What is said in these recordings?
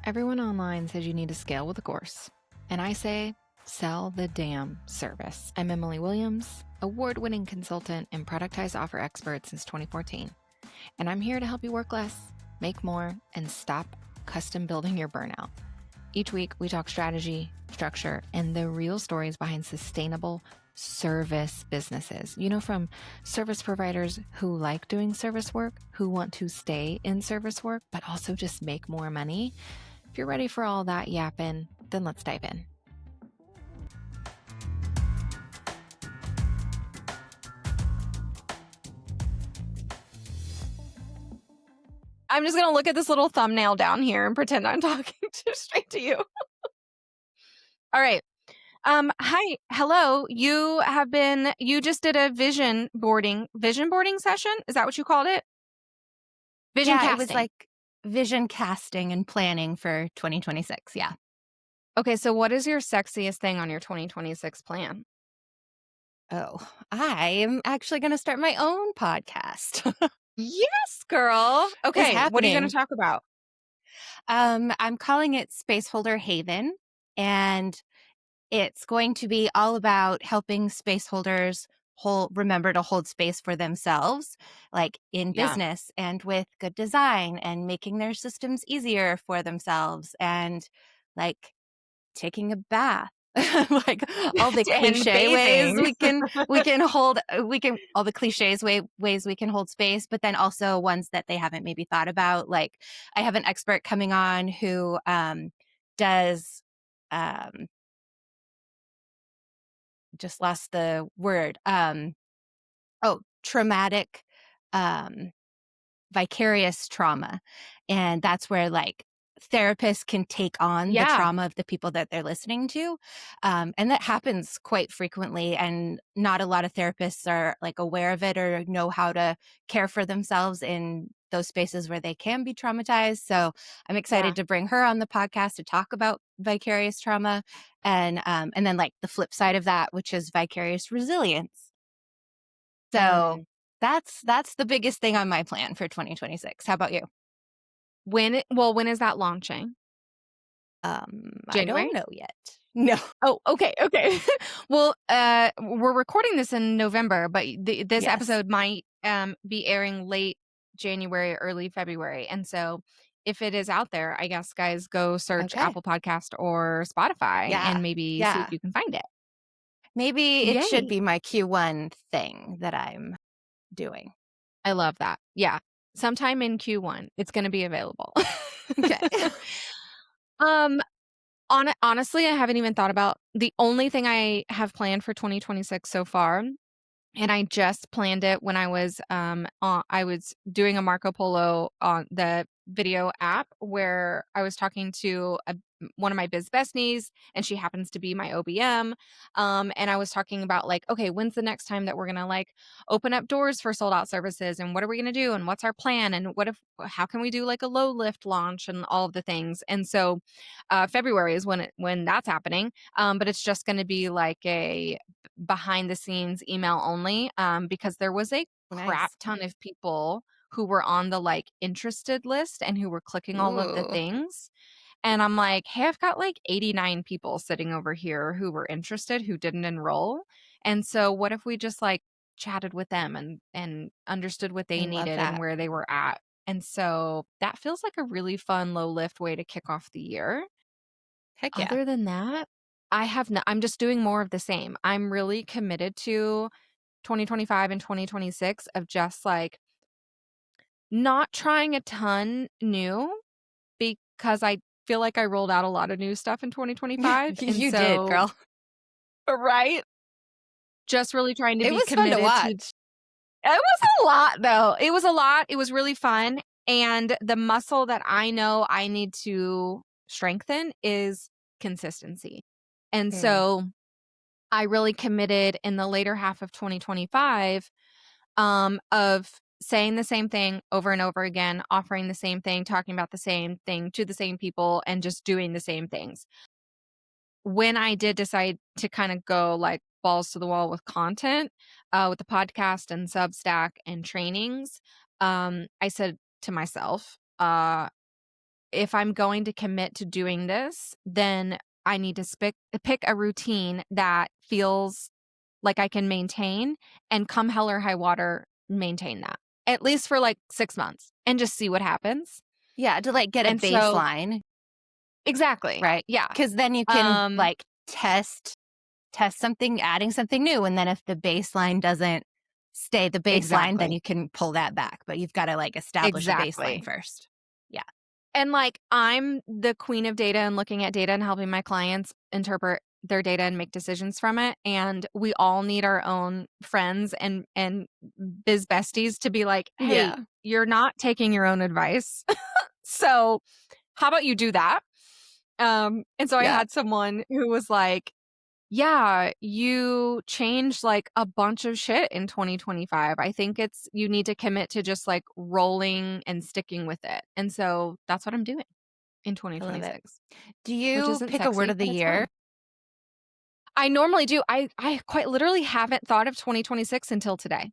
Everyone online says you need to scale with a course. And I say, sell the damn service. I'm Emily Williams, award-winning consultant and productized offer expert since 2014. And I'm here to help you work less, make more, and stop custom building your burnout. Each week, we talk strategy, structure, and the real stories behind sustainable service businesses. You know, from service providers who like doing service work, who want to stay in service work, but also just make more money. If you're ready for all that yapping, then let's dive in. I'm just going to look at this little thumbnail down here and pretend I'm talking straight to you. All right. Hi. Hello. You just did a vision boarding session. Is that what you called it? Vision casting. It was like vision casting and planning for 2026. Yeah. Okay. So what is your sexiest thing on your 2026 plan? Oh, I am actually going to start my own podcast. Yes, girl. Okay. What are you going to talk about? I'm calling it Spaceholder Haven, and it's going to be all about helping spaceholders remember to hold space for themselves, like in business and with good design, and making their systems easier for themselves, and like taking a bath. Like all the cliche ways all the cliches ways we can hold space, but then also ones that they haven't maybe thought about. Like I have an expert coming on who does just lost the word. Traumatic vicarious trauma. And that's where like therapists can take on the trauma of the people that they're listening to. And that happens quite frequently. And not a lot of therapists are like aware of it or know how to care for themselves in those spaces where they can be traumatized. So I'm excited to bring her on the podcast to talk about vicarious trauma. And then like the flip side of that, which is vicarious resilience. So that's the biggest thing on my plan for 2026. How about you? When is that launching? January? I don't know yet. No. Oh, okay. Well, we're recording this in November, but this episode might be airing late January, early February. And so if it is out there, I guess, guys, go search Apple Podcast or Spotify and maybe see if you can find it. Maybe it should be my Q1 thing that I'm doing. I love that. Yeah. Sometime in Q1, it's going to be available. Okay. Honestly, I haven't even thought about the only thing I have planned for 2026 so far. And I just planned it when I was doing a Marco Polo on the video app where I was talking to one of my biz besties, and she happens to be my OBM. And I was talking about like, okay, when's the next time that we're gonna like open up doors for sold out services, and what are we gonna do, and what's our plan, and how can we do like a low lift launch and all of the things. And so February is when that's happening. But it's just gonna be like a behind the scenes email only, because there was a crap ton of people who were on the like interested list and who were clicking all of the things. And I'm like, hey, I've got like 89 people sitting over here who were interested, who didn't enroll. And so what if we just like chatted with them and understood what they needed and where they were at? And so that feels like a really fun low lift way to kick off the year. Heck yeah. Other than that, I'm just doing more of the same. I'm really committed to 2025 and 2026 of just like not trying a ton new, because I feel like I rolled out a lot of new stuff in 2025. You did, girl. Right? Just really trying to be committed. It was fun to watch. It was a lot, though. It was a lot. It was really fun. And the muscle that I know I need to strengthen is consistency. And so I really committed in the later half of 2025 of saying the same thing over and over again, offering the same thing, talking about the same thing to the same people, and just doing the same things. When I did decide to kind of go like balls to the wall with content, with the podcast and Substack and trainings, I said to myself, if I'm going to commit to doing this, then I need to pick a routine that feels like I can maintain and come hell or high water, maintain that, at least for, like, 6 months and just see what happens. Yeah, to, like, get a And so baseline, exactly, right? yeah. Because then you can, Um, like, test something, adding something new, and then if the baseline doesn't stay the baseline, then exactly, you can pull that back, but you've gotta, like, establish a baseline exactly. first. Yeah, And, like, I'm the queen of data and looking at data and helping my clients interpret their data and make decisions from it, and we all need our own friends and biz besties to be like, "Hey, yeah, you're not taking your own advice, so how about you do that?" And so I yeah, had someone who was like, "Yeah, you changed, like, a bunch of shit in 2025. I think it's you need to commit to just, like, rolling and sticking with it." And so that's what I'm doing in I love it. 2026, Do which you isn't pick a word sexy, of the but it's year? fun. I normally do. I quite literally haven't thought of 2026 until today.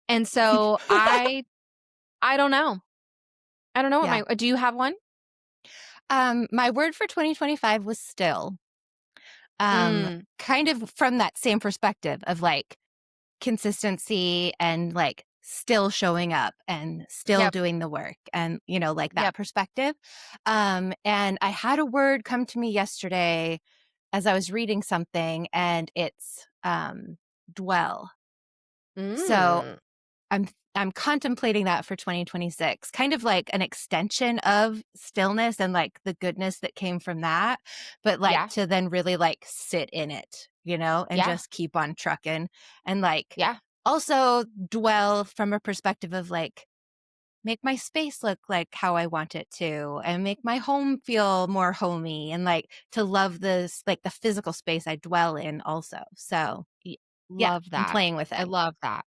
And so I don't know. I don't know what Yeah. my do you have one? My word for 2025 was still. Mm. Kind of from that same perspective of, like, consistency and, like, still showing up and still Yep. doing the work and, like, that Yep. perspective. And I had a word come to me yesterday as I was reading something, and it's, dwell. So Mm. I'm contemplating that for 2026, kind of like an extension of stillness and, like, the goodness that came from that, but, like, Yeah. to then really, like, sit in it, and Yeah. just keep on trucking and, like, Yeah. also dwell from a perspective of, like, make my space look like how I want it to and make my home feel more homey and, like, to love this, like, the physical space I dwell in also. So, Y yeah, love I'm that. playing with I it. love that.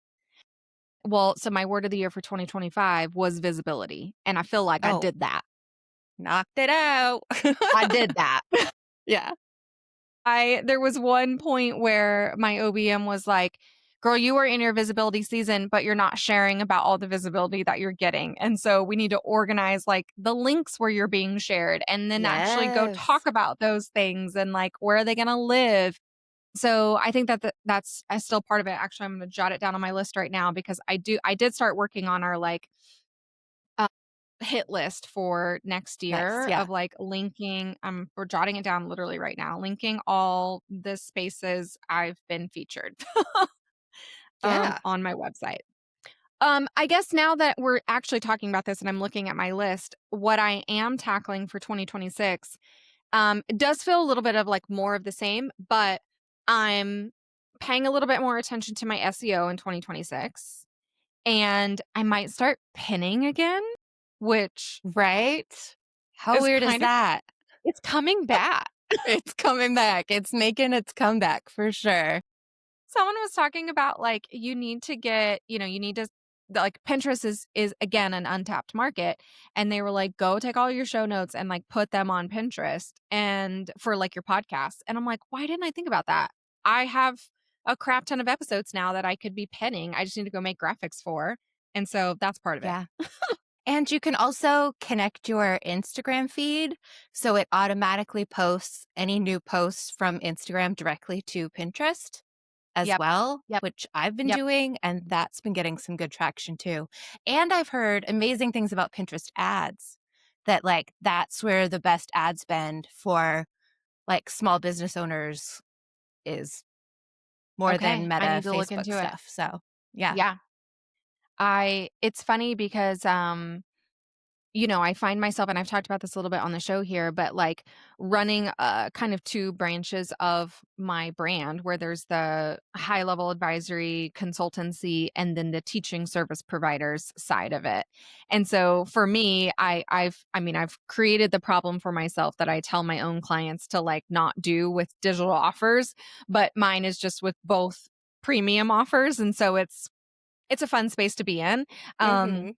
Well, so my word of the year for 2025 was visibility, and I feel like I Oh, did that. knocked it out. I did that. Yeah. I there was one point where my OBM was like, "Girl, you are in your visibility season, but you're not sharing about all the visibility that you're getting. And so we need to organize like the links where you're being shared and then actually go talk Yes. about those things and like where are they going to live." So I think that that's still part of it. Actually, I'm going to jot it down on my list right now because I did start working on our like uh, hit list for next Nice, year yeah. of like linking we're jotting it down literally right now, linking all the spaces I've been featured Yeah. on my website. I guess now that we're actually talking about this and I'm looking at my list, what I am tackling for 2026, it does feel a little bit of like more of the same, but I'm paying a little bit more attention to my SEO in 2026 and I might start pinning again, which Right? How is weird is kind of that? it's coming back. It's coming back. It's making its comeback for sure. Someone was talking about, like, you need to get you need to like, Pinterest is again an untapped market, and they were like, "Go take all your show notes and, like, put them on Pinterest and for, like, your podcast." And I'm like, "Why didn't I think about that?" I have a crap ton of episodes now that I could be penning, I just need to go make graphics for, and so that's part of it. Yeah. And you can also connect your Instagram feed so it automatically posts any new posts from Instagram directly to Pinterest as Yep. well, Yep. which I've been Yep. doing, and that's been getting some good traction too. And I've heard amazing things about Pinterest ads that, like, that's where the best ad spend for, like, small business owners is more than Okay, I Meta, need to look Facebook into it. stuff. So, yeah. Yeah. I it's funny because, I find myself, and I've talked about this a little bit on the show here, but like running kind of two branches of my brand where there's the high level advisory consultancy and then the teaching service providers side of it. And so for me, I've created the problem for myself that I tell my own clients to like not do with digital offers, but mine is just with both premium offers. And so it's a fun space to be in. Um, Mhm.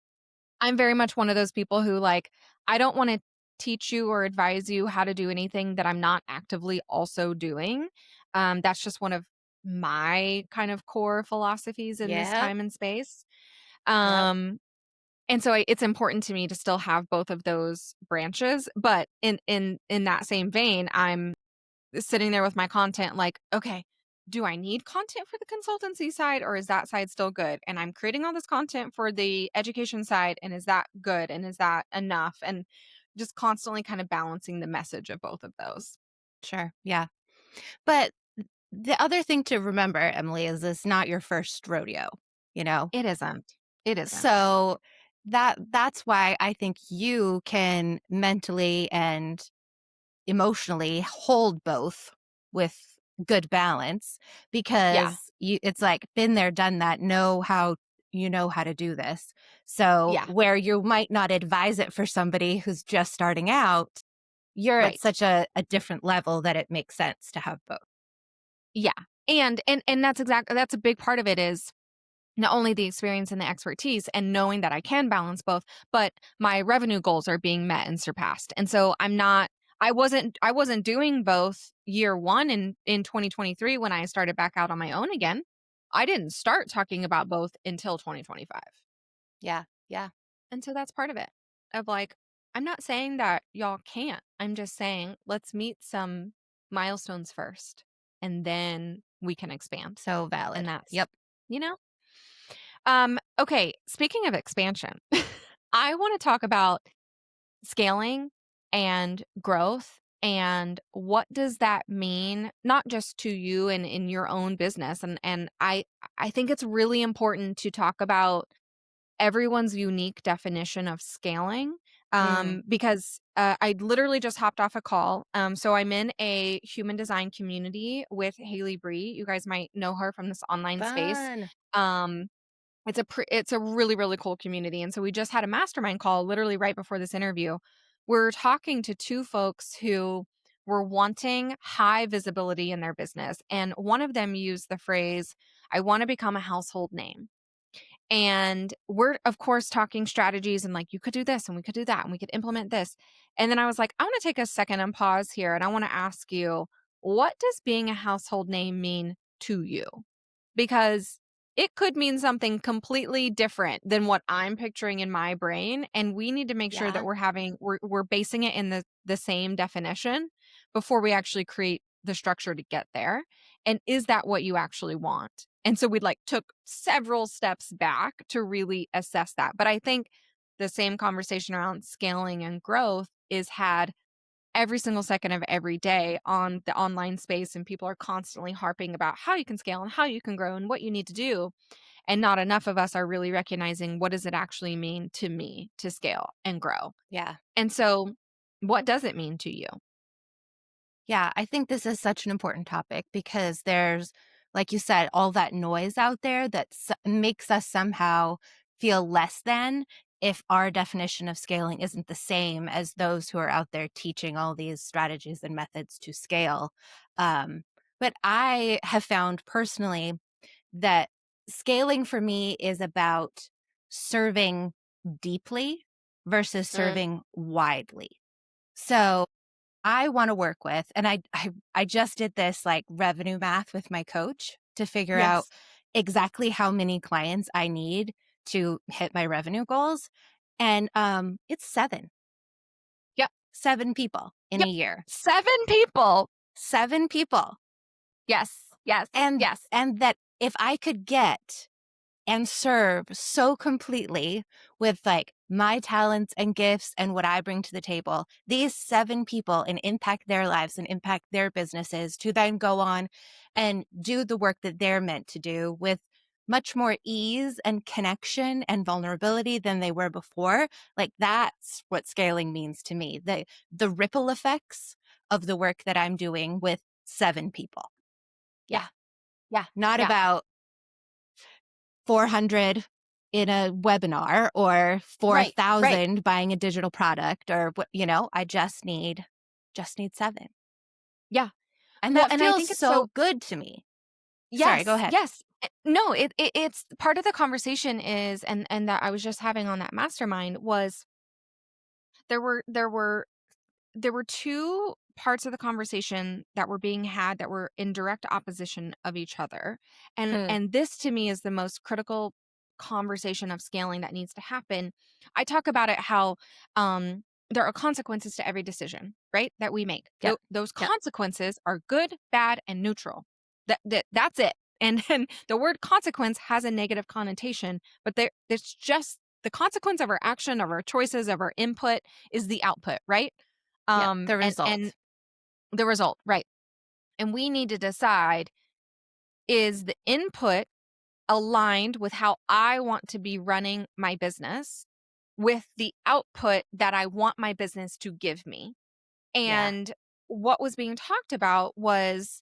I'm very much one of those people who like, I don't wanna teach you or advise you how to do anything that I'm not actively also doing. That's just one of my kind of core philosophies in this Yep. time and space. Yep. Um, And so it's important to me to still have both of those branches, but in that same vein, I'm sitting there with my content like, "Okay, do I need content for the consultancy side, or is that side still good? And I'm creating all this content for the education side, and is that good, and is that enough?" And just constantly kind of balancing the message of both of those. Sure. Yeah. But the other thing to remember, Emily, is it's not your first rodeo, you know? It isn't. It isn't. So that's why I think you can mentally and emotionally hold both with good balance Yeah. because it's like been there, done that, know how to do this. So Yeah. where you might not advise it for somebody who's just starting out, you're at Right. such a different level that it makes sense to have both. Yeah. And that's a big part of it is not only the experience and the expertise and knowing that I can balance both, but my revenue goals are being met and surpassed. And so I wasn't doing both year 1 in 2023 when I started back out on my own again. I didn't start talking about both until 2025. Yeah. Yeah. And so that's part of it. Of like, I'm not saying that y'all can't. I'm just saying let's meet some milestones first and then we can expand. So And valid. that's, Yep. you know? Okay, speaking of expansion, I want to talk about scaling and growth and what does that mean not just to you and in your own business and I think it's really important to talk about everyone's unique definition of scaling Mm, because I literally just hopped off a call. So I'm in a human design community with Haley Bree. You guys might know her from this online space. fun. Um, it's a really, really cool community, and so we just had a mastermind call literally right before this interview. We're talking to 2 folks who were wanting high visibility in their business, and one of them used the phrase, "I wanna become a household name." And we're, of course, talking strategies and like, "You could do this, and we could do that, and we could implement this." And then I was like, "I wanna take a second and pause here, and I wanna ask you, what does being a household name mean to you?" Because it could mean something completely different than what I'm picturing in my brain, and we need to make sure that Yeah. we're basing it in the same definition before we actually create the structure to get there. And is that what you actually want? And so we like took several steps back to really assess that. But I think the same conversation around scaling and growth is had every single second of every day on the online space, and people are constantly harping about how you can scale and how you can grow and what you need to do, and not enough of us are really recognizing what does it actually mean to me to scale and grow. Yeah. And so what does it mean to you? Yeah, I think this is such an important topic because there's, like you said, all that noise out there that makes us somehow feel less than if our definition of scaling isn't the same as those who are out there teaching all these strategies and methods to scale. But I have found personally that scaling for me is about serving deeply versus Mm, serving widely. So I wanna work with and I just did this, like, revenue math with my coach to figure out yes. exactly how many clients I need to hit my revenue goals, and, it's 7. Yep. 7 people in a Yep. year. 7 people. 7 people, Yes. Yes. and Yes. that if I could get and serve so completely with like my talents and gifts and what I bring to the table, these 7 people and impact their lives and impact their businesses to then go on and do the work that they're meant to do with much more ease and connection and vulnerability than they were before. Like that's what scaling means to me. The ripple effects of the work that I'm doing with 7 people. Yeah. Yeah. Yeah. Not Yeah. about 400 in a webinar or Right. Right. 4,000 buying a digital product or what, I just need 7. Yeah. And Well, that and I feels think it's so so good to me. Sorry, go yes, ahead. yes. No, it's part of the conversation is and that I was just having on that mastermind was there were there were there were 2 parts of the conversation that were being had that were in direct opposition of each other. And Hmm. and this to me is the most critical conversation of scaling that needs to happen, I talk about it how there are consequences to every decision, right? That we make. Yep. Those Yep. consequences are good, bad, and neutral. That's it. And then the word consequence has a negative connotation, but there's just the consequence of our action, of our choices, of our input is the output, right? Yep. The And result. the result, right? And we need to decide, is the input aligned with how I want to be running my business with the output that I want my business to give me. Yeah. And what was being talked about was,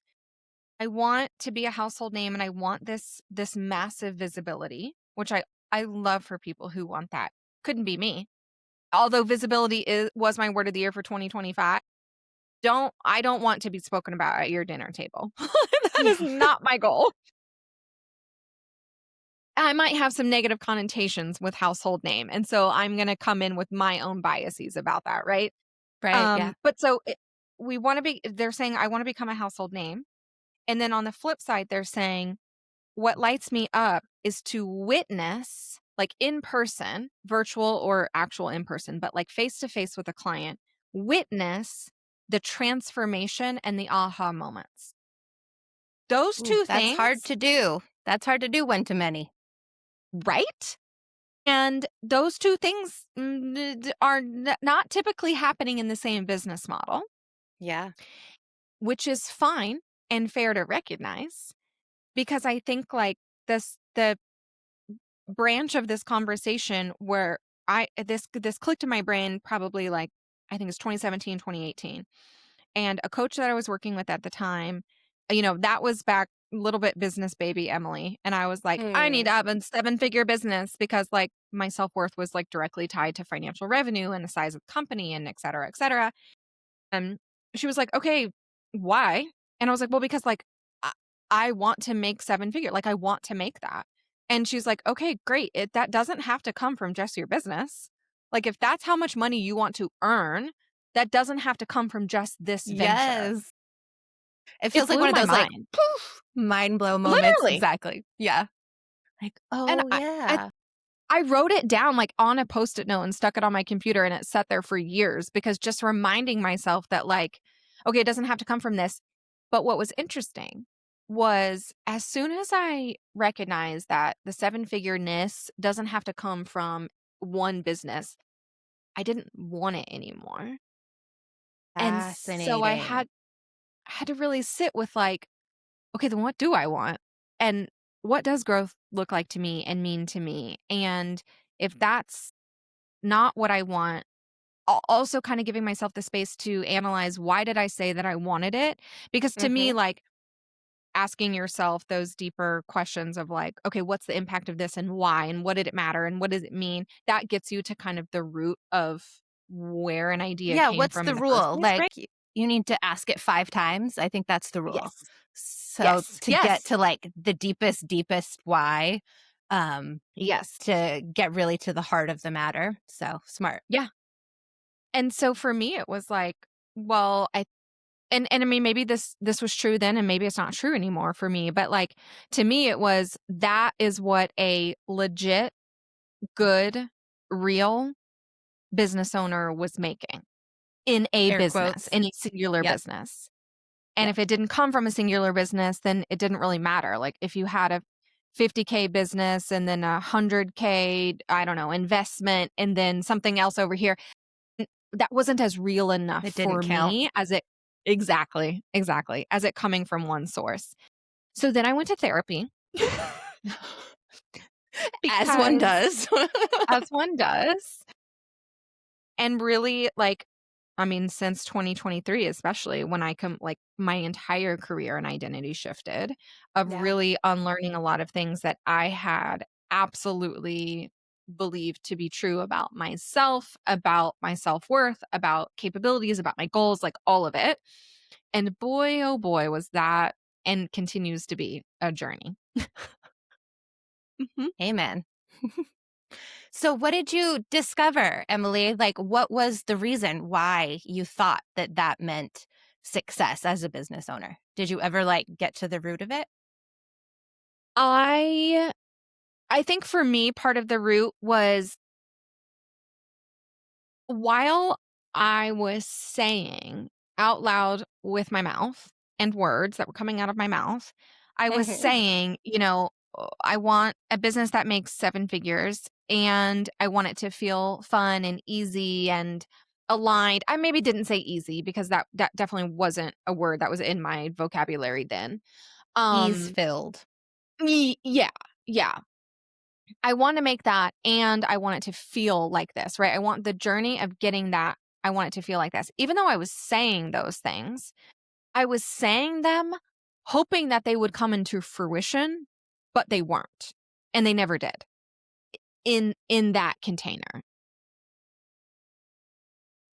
I want to be a household name and I want this massive visibility, which I love for people who want that. Couldn't be me. Although visibility was my word of the year for 2025. I don't want to be spoken about at your dinner table. That Yeah. is not my goal. I might have some negative connotations with household name, and so I'm gonna come in with my own biases about that, right? Right. Yeah. But so we wanna be they're saying, "I wanna become a household name," and then on the flip side, they're saying, "What lights me up is to witness, like, in person, virtual or actual in person, but, like, face to face with a client, witness the transformation and the aha moments." Those Ooh, 2 that's hard things, to do. That's hard to do one to many. right? And those 2 things are not typically happening in the same business model, Yeah. which is fine and fair to recognize, because I think, like, the branch of this conversation where this clicked in my brain probably, like, I think it's 2017, 2018. And a coach that I was working with at the time, that was back a little bit business baby Emily, and I was like, "I need Mm. to have a seven-figure business," because, like, my self-worth was, like, directly tied to financial revenue and the size of the company and et cetera, et cetera. And she was like, "Okay, why?" And I was like, "Well, because, like, I I want to make seven-figure, like, I want to make that." And she's like, "Okay, great. That doesn't have to come from just your business. Like, if that's how much money you want to earn, that doesn't have to come from just this venture." Yes. It It feels like blew one of my those, like, mind. poof, mind blow moments. Literally. Exactly. Yeah. Like, And oh, I yeah. I wrote it down, like, on a Post-it note and stuck it on my computer, and it sat there for years, because just reminding myself that, like, okay, it doesn't have to come from this. But what was interesting was, as soon as I recognized that the seven-figure-ness doesn't have to come from one business, I didn't want it anymore. And so Fascinating. I had to really sit with, like, okay, then what do I want? And what does growth look like to me and mean to me? And if that's not what I want, also kind of giving myself the space to analyze, why did I say that I wanted it? Because to me, Mhm. like, asking yourself those deeper questions of, like, okay, what's the impact of this and why? And what did it matter? And what does it mean? That gets you to kind of the root of where an idea Yeah, came what's from the in the first rule? place, Like, right? you need to ask it 5 times. I think that's the rule. Yes. So, Yes. to get Yes. to, like, the deepest why, um, Yes. to get really to the heart of the matter. So, smart. Yeah. And so for me, it was like, well, I mean, maybe this was true then, and maybe it's not true anymore for me, but, like, to me, it was, that is what a legit, good, real business owner was making in a Air business, quotes. in a singular Yep. business. And Yep. if it didn't come from a singular business, then it didn't really matter. Like, if you had a 50K business and then 100K, I don't know, investment, and then something else over here, that wasn't as real enough It didn't for count. me as it. Exactly, exactly, as it coming from one source. So then I went to therapy As one because, does. as one does, and really, like, I mean, since 2023, especially when I come, like, my entire career and identity shifted, of Yeah. really unlearning a lot of things that I had absolutely believed to be true about myself, about my self-worth, about capabilities, about my goals, like, all of it. And boy, oh boy, was that, and continues to be, a journey. Mhm. Amen. So, what did you discover, Emily? Like, what was the reason why you thought that that meant success as a business owner? Did you ever, like, get to the root of it? I I think for me, part of the root was while I was saying out loud with my mouth and words that were coming out of my mouth, I was Mhm. saying, I want a business that makes 7 figures and I want it to feel fun and easy and aligned. I maybe didn't say easy because that definitely wasn't a word that was in my vocabulary then. Ease Um, filled. yeah, yeah. I want to make that and I want it to feel like this, right? I want the journey of getting that. I want it to feel like this. Even though I was saying those things, I was saying them hoping that they would come into fruition, but they weren't. And they never did in that container.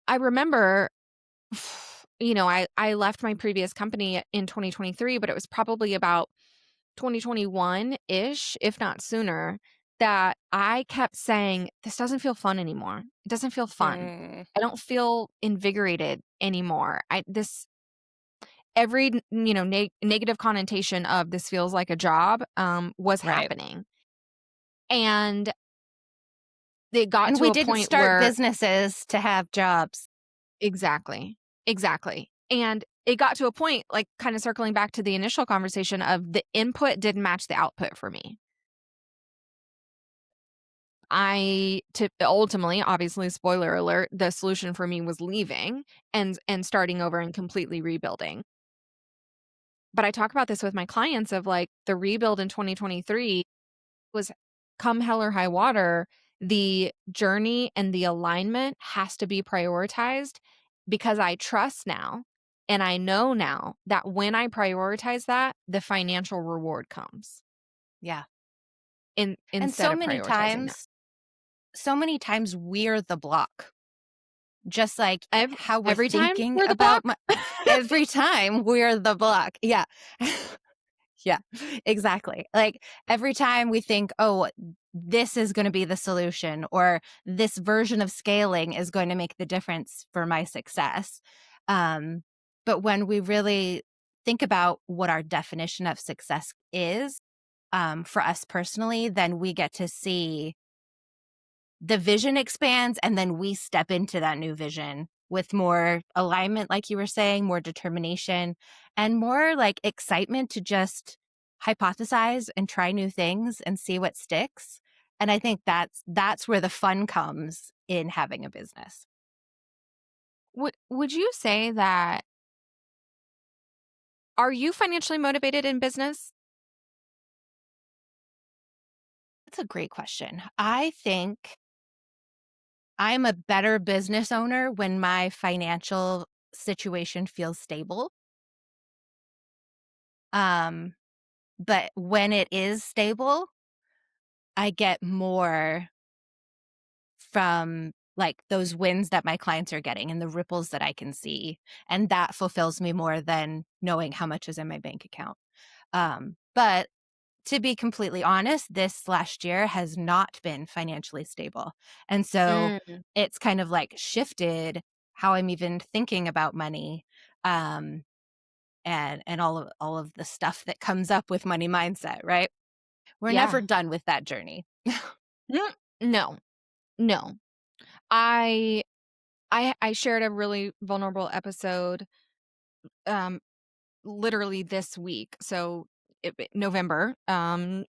I remember I left my previous company in 2023, but it was probably about 2021-ish, if not sooner, that I kept saying, "This doesn't feel fun anymore. It doesn't feel fun. Mm, I don't feel invigorated anymore. I this every negative connotation of this feels like a job was right. happening, and it got And to we a didn't point start where businesses to have jobs. exactly, exactly, and it got to a point, like kind of circling back to the initial conversation of the input didn't match the output for me. I to ultimately, obviously, spoiler alert, the solution for me was leaving and starting over and completely rebuilding. But I talk about this with my clients of like the rebuild in 2023 was come hell or high water, the journey and the alignment has to be prioritized because I trust now and I know now that when I prioritize that, the financial reward comes Yeah. And instead of prioritizing that. so many times we're the block. Just like Every, how we're every time thinking we're the about block. mo every time we're the block. Yeah. Yeah, exactly. Like, every time we think, "Oh, this is gonna be the solution," or "This version of scaling is going to make the difference for my success." Um, but when we really think about what our definition of success is, for us personally, then we get to see the vision expands and then we step into that new vision with more alignment, like you were saying, more determination, and more like excitement to just hypothesize and try new things and see what sticks. And I think that's where the fun comes in having a business. Would you say that are you financially motivated in business? That's a great question. I think I'm a better business owner when my financial situation feels stable. Um, but when it is stable, I get more from, like, those wins that my clients are getting and the ripples that I can see, and that fulfills me more than knowing how much is in my bank account. But to be completely honest, this last year has not been financially stable, and so Mm, it's kind of, like, shifted how I'm even thinking about money, um, and all of the stuff that comes up with money mindset, right? We're never yeah. done with that journey. Mm, no, no. I I shared a really vulnerable episode, um, literally this week. So November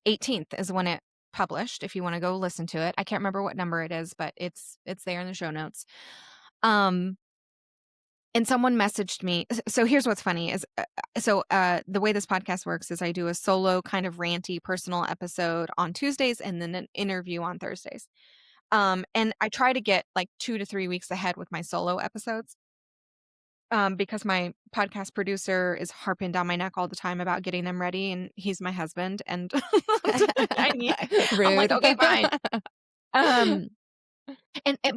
18th is when it published. If you want to go listen to it, I can't remember what number it is, but it's there in the show notes. Um, and someone messaged me. So here's what's funny is the way this podcast works is I do a solo kind of ranty personal episode on Tuesdays and then an interview on Thursdays. And I try to get like 2 to 3 weeks ahead with my solo episodes, because my podcast producer is harping down my neck all the time about getting them ready, and he's my husband, and I need I'm like, Rude. "Okay, fine." Um,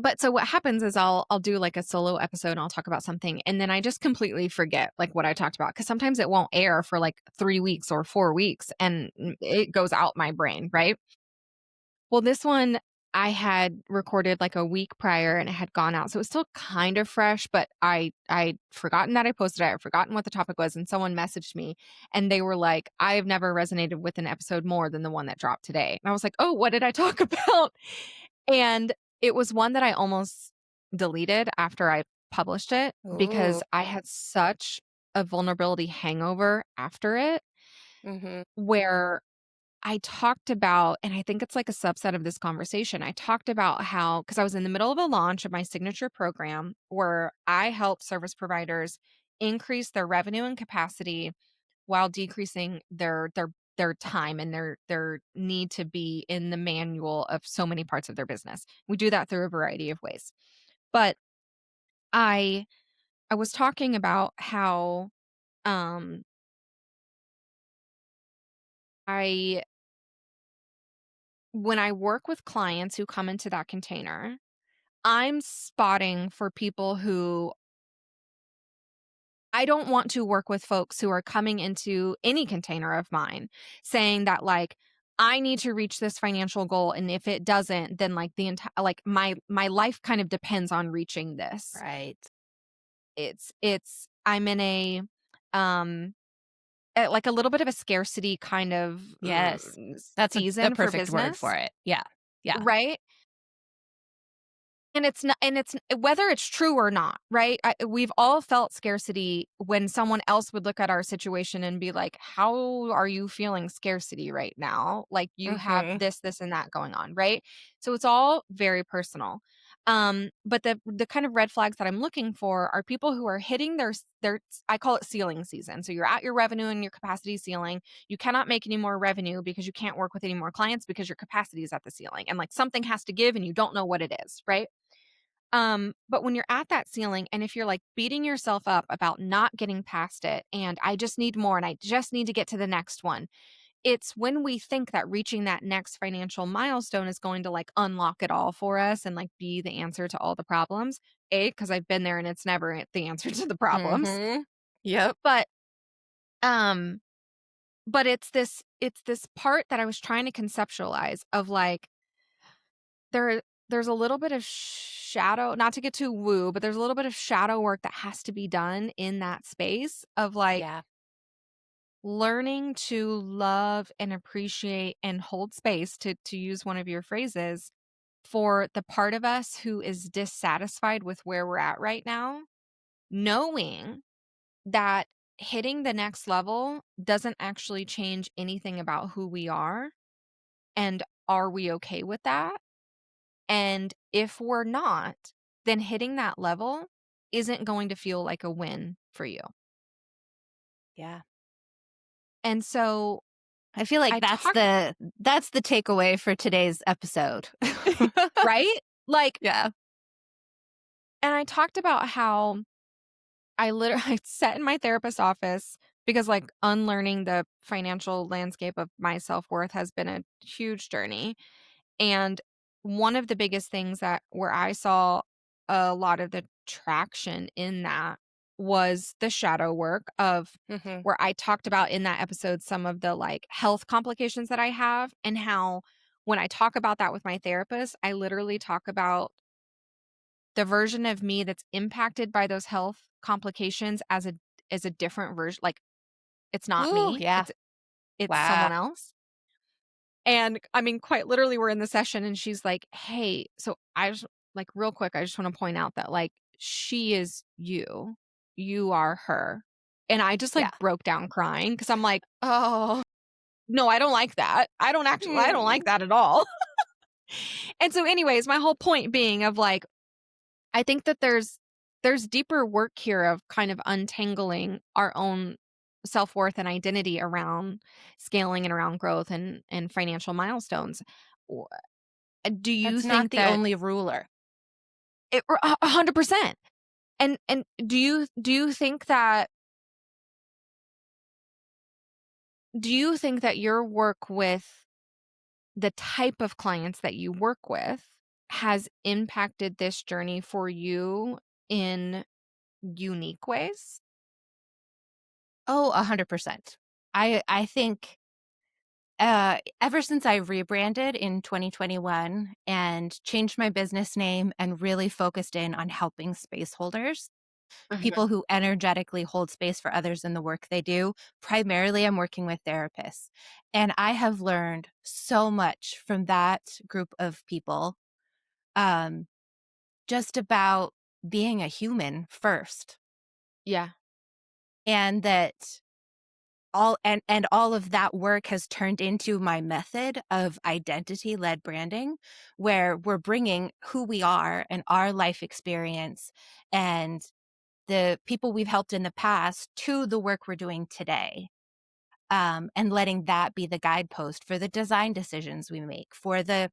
but so what happens is I'll do like a solo episode and I'll talk about something, and then I just completely forget like what I talked about because sometimes it won't air for like 3 weeks or 4 weeks, and it goes out my brain, right? Well, this one, I had recorded like a week prior and it had gone out. So it was still kind of fresh, but I'd forgotten that I posted it. I'd forgotten what the topic was. And someone messaged me and they were like, I've never resonated with an episode more than the one that dropped today. And I was like, oh, what did I talk about? And it was one that I almost deleted after I published it because Ooh. I had such a vulnerability hangover after it Mhm. where I talked about, and I think it's like a subset of this conversation. I talked about how, because I was in the middle of a launch of my signature program where I help service providers increase their revenue and capacity while decreasing their time and their need to be in the manual of so many parts of their business. We do that through a variety of ways. But I I was talking about how um I when I work with clients who come into that container, I'm spotting for people who I don't want to work with folks who are coming into any container of mine saying that like I need to reach this financial goal and if it doesn't then like the entire like my life kind of depends on reaching this. Right. It's I'm in a um like a little bit of a scarcity kind of Yes. That's the season for perfect word for business, it. Yeah. Yeah. right? And it's not and it's whether it's true or not, right? We've all felt scarcity when someone else would look at our situation and be like, "How are you feeling scarcity right now? Like you have Mhm. this, and that going on," right? So it's all very personal. But the kind of red flags that I'm looking for are people who are hitting their I call it ceiling season. So you're at your revenue and your capacity ceiling. You cannot make any more revenue because you can't work with any more clients because your capacity is at the ceiling. And like something has to give and you don't know what it is, right? But when you're at that ceiling and if you're like beating yourself up about not getting past it and I just need more and I just need to get to the next one, it's when we think that reaching that next financial milestone is going to like unlock it all for us and like be the answer to all the problems. A, because I've been there and it's never the answer to the problems. Mhm. Yep. But um, but it's this part that I was trying to conceptualize of like there's a little bit of shadow, not to get too woo, but there's a little bit of shadow work that has to be done in that space of like Yeah. learning to love and appreciate and hold space to use one of your phrases for the part of us who is dissatisfied with where we're at right now, knowing that hitting the next level doesn't actually change anything about who we are and are we okay with that? And if we're not, then hitting that level isn't going to feel like a win for you. Yeah. And so I feel like I that's talked the takeaway for today's episode. right? Like, Yeah. and I talked about how I literally I sat in my therapist's office because like unlearning the financial landscape of my self-worth has been a huge journey. And one of the biggest things that where I saw a lot of the traction in that was the shadow work of Mhm. where I talked about in that episode some of the like health complications that I have and how when I talk about that with my therapist, I literally talk about the version of me that's impacted by those health complications as a different version like it's not Ooh, me, yeah. it's Wow. someone else. And, I mean, quite literally, we're in the session and she's like, "Hey, so I just like, real quick, I just wanna point out that, like, she is you. You are her." And I just, like, Yeah. broke down crying because 'cause I'm like, "Oh, no, I don't like that. I don't like Mm. that at all." And so anyways, my whole point being of, like, I think that there's deeper work here of kind of untangling our own self-worth and identity around scaling and around growth and financial milestones. W Do you That's not think the that only ruler. 100%. And do you think that your work with the type of clients that you work with has impacted this journey for you in unique ways? Oh, 100%. I think Ever since I rebranded in 2021 and changed my business name and really focused in on helping space holders, Mhm. people who energetically hold space for others in the work they do, primarily I'm working with therapists. And I have learned so much from that group of people, um, just about being a human first. Yeah. And that all of that work has turned into my method of identity-led branding, where we're bringing who we are and our life experience and the people we've helped in the past to the work we're doing today, and letting that be the guidepost for the design decisions we make, for the,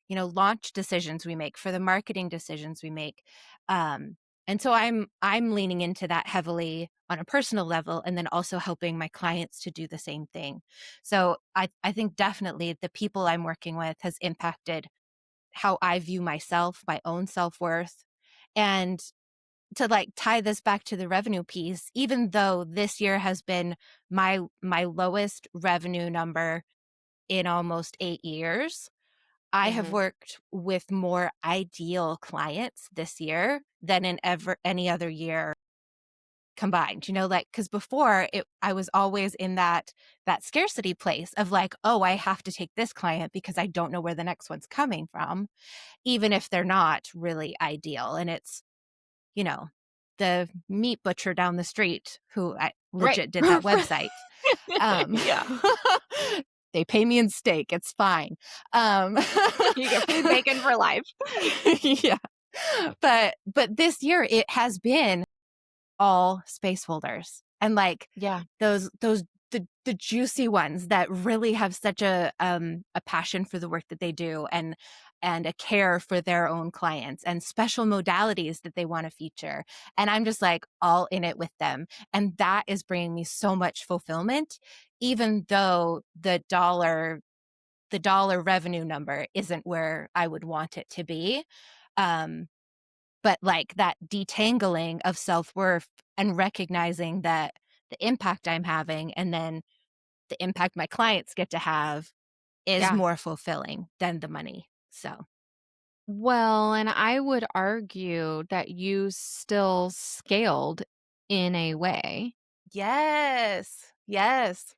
launch decisions we make, for the marketing decisions we make. Um, and so I'm leaning into that heavily on a personal level, and then also helping my clients to do the same thing. So I think definitely the people I'm working with has impacted how I view myself, my own self worth, and to like tie this back to the revenue piece, even though this year has been my lowest revenue number in almost 8 years, I have Mhm. worked with more ideal clients this year than in ever any other year combined. Like, cuz before I was always in that scarcity place of like, "Oh, I have to take this client because I don't know where the next one's coming from," even if they're not really ideal. And it's, you know, the meat butcher down the street who I Right. legit did that website. Um, Yeah. they pay me in steak, it's fine. Um, You get free bacon for life. yeah. But this year it has been all space holders and like Yeah. those the juicy ones that really have such a passion for the work that they do and a care for their own clients and special modalities that they want to feature, and I'm just like all in it with them, and that is bringing me so much fulfillment, even though the dollar revenue number isn't where I would want it to be. um but like that detangling of self-worth and recognizing that the impact I'm having and then the impact my clients get to have is Yeah. more fulfilling than the money. So, Well, and I would argue that you still scaled in a way. yes. Yes.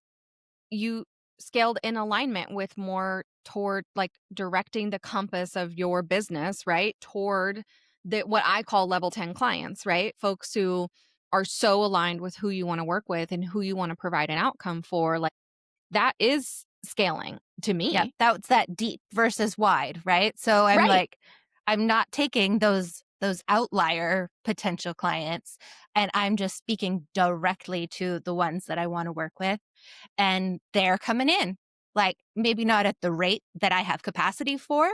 You scaled in alignment with more toward like directing the compass of your business, right? Toward the what I call level 10 clients, right? Folks who are so aligned with who you want to work with and who you want to provide an outcome for. Like that is scaling to Yep. me. That's that deep versus wide, right? So I'm Right. like, I'm not taking those outlier potential clients and I'm just speaking directly to the ones that I want to work with. And they're coming in. Like, maybe not at the rate that I have capacity for,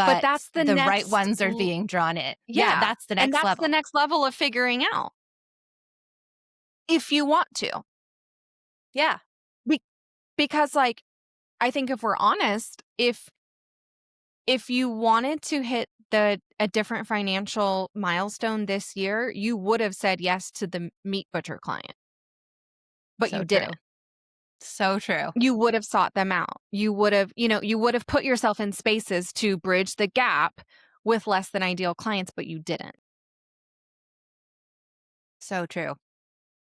But but that's the the right next ones are being drawn in. Yeah, yeah. that's the And next that's the level. next level of figuring out if you want to. Yeah. Be- because like I think if we're honest, if you wanted to hit the a different financial milestone this year, you would have said yes to the meat butcher client, but So you didn't. true. So true. You would have sought them out. You would have, you would have put yourself in spaces to bridge the gap with less than ideal clients, but you didn't. So true.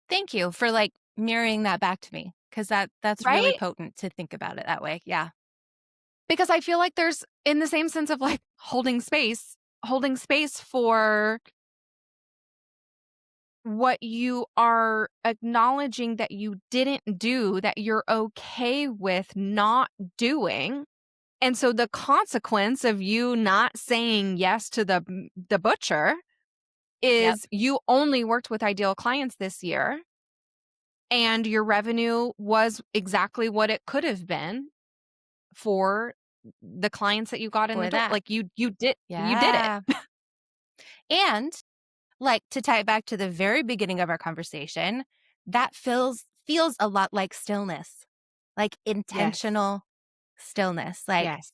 Thank you for like mirroring that back to me because that's really Right? potent to think about it that way. Yeah. Because I feel like there's in the same sense of like holding space for what you are acknowledging that you didn't do, that you're okay with not doing. And so the consequence of you not saying yes to the butcher Yep. is you only worked with ideal clients this year and your revenue was exactly what it could have been for the clients that you got in the For door. that. Like you did it. Yeah. And like to tie it back to the very beginning of our conversation, that feels a lot like stillness, like Yes. intentional stillness, like Yes.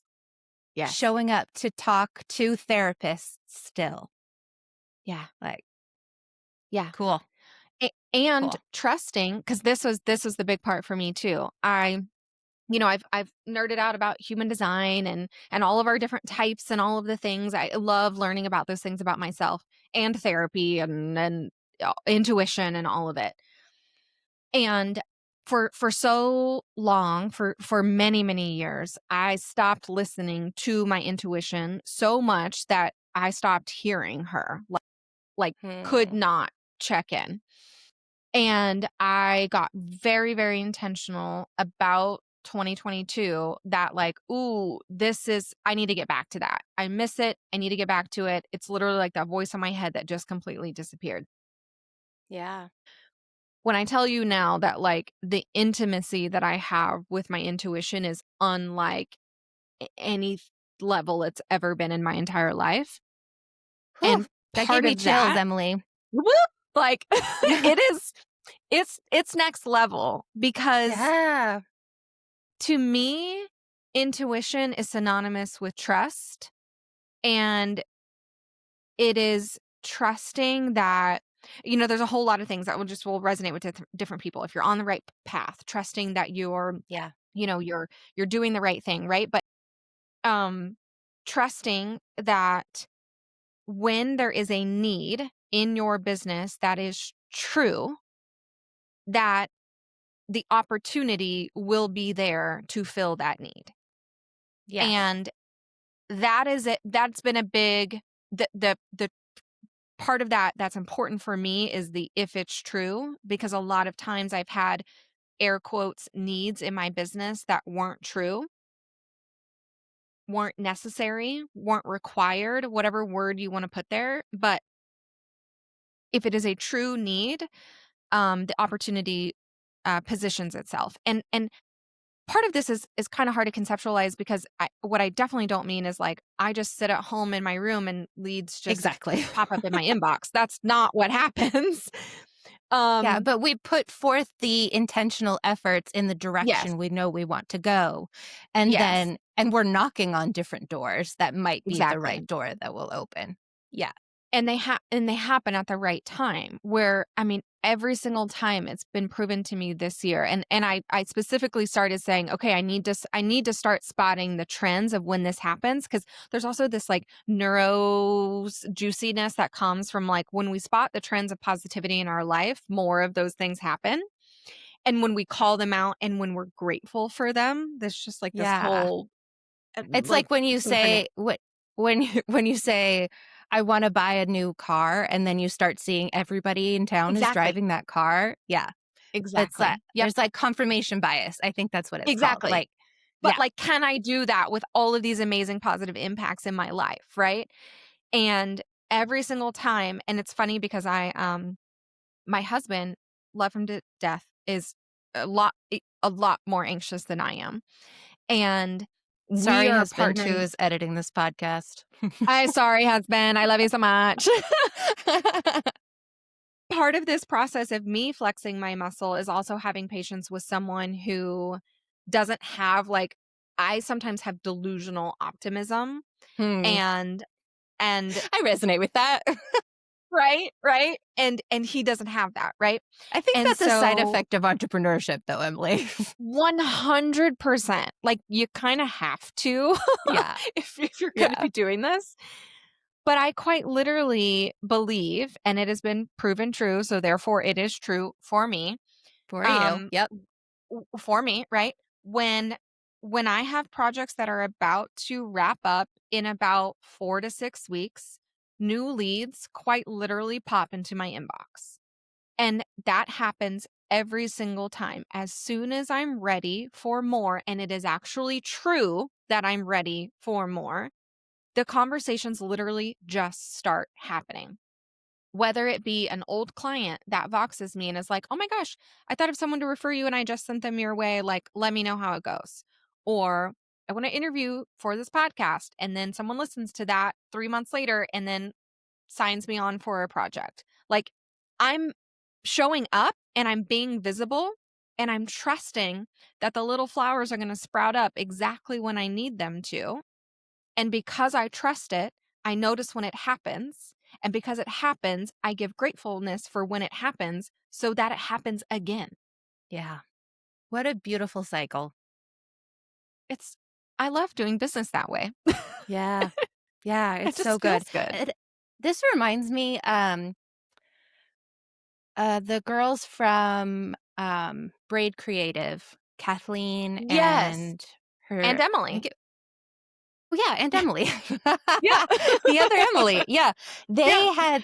Yes. showing up to talk to therapists still. Yeah. Like, Yeah. cool, And cool. trusting, because this was the big part for me too. I I've nerded out about human design and all of our different types and all of the things. I love learning about those things about myself and therapy and intuition and all of it. And for so long, for many, many years, I stopped listening to my intuition so much that I stopped hearing her, like could Hmm. not check in. And I got very, very intentional about 2022 that like, ooh, I need to get back to that. I miss it. I need to get back to it. It's literally like that voice in my head that just completely disappeared. Yeah. When I tell you now that like the intimacy that I have with my intuition is unlike any level it's ever been in my entire life. Whew. And That gave part me of chills, that, Emily. whoop, like it's next level because Yeah. to me, intuition is synonymous with trust, and it is trusting that there's a whole lot of things that will resonate with different people. If you're on the right path, trusting that Yeah. you're doing the right thing, right? But um trusting that when there is a need in your business that is true, that the opportunity will be there to fill that need. Yes. And that is it. That's been a big the part of that that's important for me is the if it's true, because a lot of times I've had air quotes needs in my business that weren't true, weren't necessary, weren't required, whatever word you want to put there. But if it is a true need, the opportunity positions itself. And part of this is kind of hard to conceptualize because what I definitely don't mean is like I just sit at home in my room and leads just Exactly. pop up in my inbox. That's not what happens. Yeah, um but we put forth the intentional efforts in the yes, direction we know we want to go. yes, And we're knocking on different doors that might be the exactly. right door that will open. Yeah. And they happen at the right time where, I mean, every single time it's been proven to me this year. And I specifically started saying, okay, I need to start spotting the trends of when this happens. Cause there's also this like juiciness that comes from like when we spot the trends of positivity in our life, more of those things happen. And when we call them out and when we're grateful for them, there's just like this Yeah. whole It's like like when you infinite. say what when you when you say, "I wanna buy a new car," and then you start seeing everybody in town is Exactly. driving that car. Yeah. It's that Exactly. Yep. there's, like, confirmation bias. I think that's what it's called. Exactly. Like But, yeah. like, can I do that with all of these amazing positive impacts in my life, right? And every single time, and it's funny because my husband, love him to death, is a lot more anxious than I am. And we Sorry, are husband, too, partnering. is editing this podcast. Sorry, husband, I love you so much." Part of this process of me flexing my muscle is also having patience with someone who doesn't have, like, I sometimes have delusional optimism. Hmm. And and I resonate with that. right, right, and he doesn't have that, right? I think And that's a side so effect of entrepreneurship, though, Emily. 100%, like, you kinda have to Yeah. if you're gonna Yeah. be doing this. But I quite literally believe, and it has been proven true, so therefore it is true for me, For you. um, Yep. for me, right? When when I have projects that are about to wrap up in about 4 to 6 weeks, new leads quite literally pop into my inbox. And that happens every single time. As soon as I'm ready for more, and it is actually true that I'm ready for more, the conversations literally just start happening. Whether it be an old client that voxes me and is like, "Oh my gosh, I thought of someone to refer you and I just sent them your way. Like, let me know how it goes." Or I want to interview for this podcast. And then someone listens to that 3 months later and then signs me on for a project. Like, I'm showing up and I'm being visible and I'm trusting that the little flowers are going to sprout up exactly when I need them to. And because I trust it, I notice when it happens. And because it happens, I give gratefulness for when it happens so that it happens again. Yeah. What a beautiful cycle. it's I love doing business that way. Yeah. Yeah, It it's so just good. feels good. This reminds me, the girls from, Braid Creative, Kathleen Yes, and and her I Emily. think oh, yeah, and Emily. Yeah. The other Emily, yeah. Yeah. They had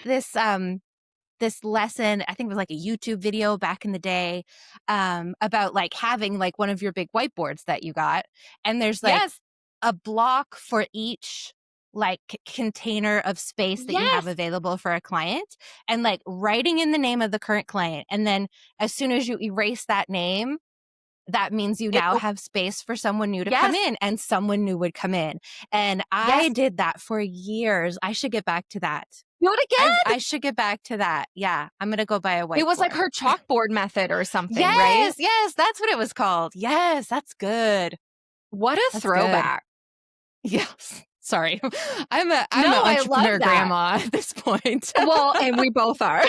this lesson, I think it was like a YouTube video back in the day, about, like, having, like, one of your big whiteboards that you got, and there's, like, Yes. a block for each, like, container of space that you have Yes. available for a client, and, like, writing in the name of the current client, and then as soon as you erase that name, that means you It now op have space for someone new to come Yes. in, and someone new would come in, and I Yes. did that for years. I should get back to that. Do it I again. should get back to that. Yeah, I'm gonna go buy a It was like whiteboard. her chalkboard method or something, right? Yes, yes, that's what it was called. Yes, that's good. What a That's good. throwback. Yes. Sorry. I'm No, an I love entrepreneur that. grandma at this point. Well, and we both are.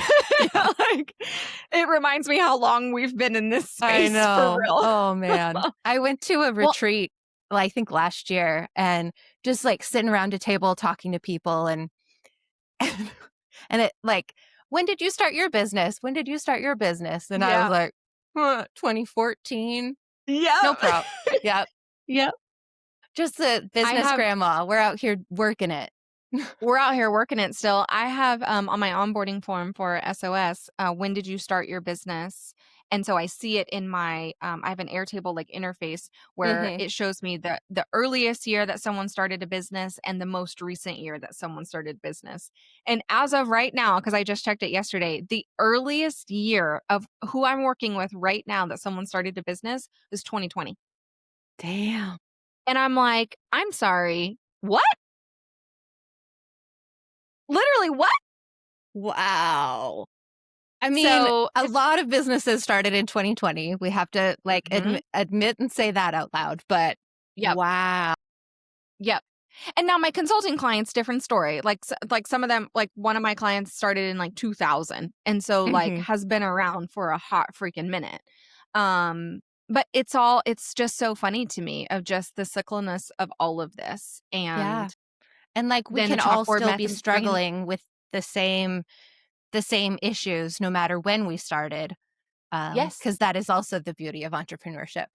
Yeah, Like, it reminds me how long we've been in this I space for know. real. Oh, man. I went to a Well, retreat, well, I think last year, and just, like, sitting around a table talking to people and and it like, "When did you start your business? When did you start your business?" And I was yeah. like, 2014." Yeah. No prob Yep. Yeah. Just a I business have grandma. We're out here working it. We're out here working it still. I have, on my onboarding form for SOS, when did you start your business? And so I see it in my, I have an Airtable like interface where Mhm. it shows me the earliest year that someone started a business and the most recent year that someone started business. And as of right now, because I just checked it yesterday, the earliest year of who I'm working with right now that someone started a business is 2020. Damn. And I'm like, I'm sorry, what? Literally, what? Wow. I mean, So a it's lot of businesses started in 2020. We have to, like, Mhm. admit and say that out loud, but Yep. wow. Yep. And now my consulting clients, different story. Like some of them, like one of my clients started in like 2000, and so like Mhm. has been around for a hot freaking minute. But it's just so funny to me of just the cyclicalness of all of this, Yeah. and And, like, we then the can all chalkboard still be method thing. struggling with the same issues no matter when we started, Yes. because that is also the beauty of entrepreneurship.